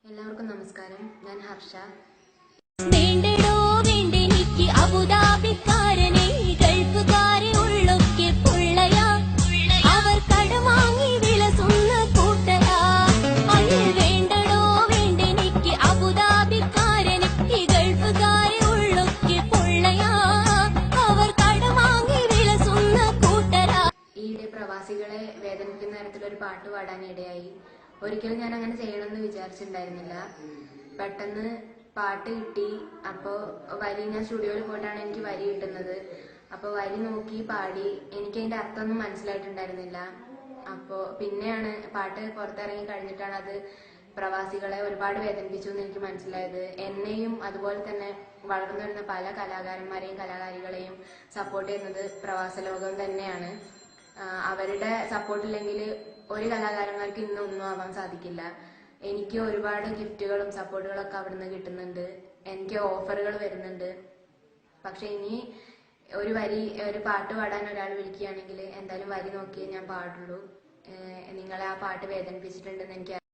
എല്ലാവർക്കും നമസ്കാരം. ഞാൻ ഹർഷ. വേണ്ടടോ വേണ്ടെനിക്ക് അബുദാബിക്കാരനെ ഗൾഫുകാരെ ഉള്ളൊക്കെ പൊള്ളയാ അവർ കടമാങ്ങി വിളസുന്ന കൂട്ടരാ അയിൽ വേണ്ടടോ വേണ്ടെനിക്ക് അബുദാബിക്കാരനെ ഈ ഗൾഫുകാരെ ഉള്ളൊക്കെ പൊള്ളയാ അവർ കടമാങ്ങി വിളസുന്ന കൂട്ടരാ. ഈയിടെ പ്രവാസികളെ വേദനിപ്പിക്കുന്ന തരത്തിലൊരു പാട്ട് പാടാനിടയായി. ഒരിക്കലും ഞാൻ അങ്ങനെ ചെയ്യണമെന്ന് വിചാരിച്ചിട്ടുണ്ടായിരുന്നില്ല. പെട്ടെന്ന് പാട്ട് കിട്ടി. അപ്പോൾ വരി ഞാൻ സ്റ്റുഡിയോയിൽ പോയിട്ടാണ് എനിക്ക് വരി കിട്ടുന്നത്. അപ്പോൾ വരി നോക്കി പാടി. എനിക്ക് അതിന്റെ അർത്ഥമൊന്നും മനസ്സിലായിട്ടുണ്ടായിരുന്നില്ല. അപ്പോൾ പിന്നെയാണ് പാട്ട് പുറത്തിറങ്ങി കഴിഞ്ഞിട്ടാണ് അത് പ്രവാസികളെ ഒരുപാട് വേദനിപ്പിച്ചു എന്ന് എനിക്ക് മനസ്സിലായത്. എന്നെയും അതുപോലെ തന്നെ വളർന്നു വരുന്ന പല കലാകാരന്മാരെയും കലാകാരികളെയും സപ്പോർട്ട് ചെയ്യുന്നത് പ്രവാസ ലോകം തന്നെയാണ്. അവരുടെ സപ്പോർട്ടില്ലെങ്കിൽ ഒരു കലാകാരന്മാർക്ക് ഇന്നൊന്നും ആവാൻ സാധിക്കില്ല. എനിക്ക് ഒരുപാട് ഗിഫ്റ്റുകളും സപ്പോർട്ടുകളൊക്കെ അവിടുന്ന് കിട്ടുന്നുണ്ട്. എനിക്ക് ഓഫറുകൾ വരുന്നുണ്ട്. പക്ഷെ ഇനി ഒരു പാട്ട് പാടാൻ ഒരാൾ വിളിക്കുകയാണെങ്കിൽ എന്തായാലും വരി നോക്കിയേ ഞാൻ പാടുള്ളൂ. നിങ്ങളെ ആ പാട്ട് വേദനിപ്പിച്ചിട്ടുണ്ടെന്ന് എനിക്ക്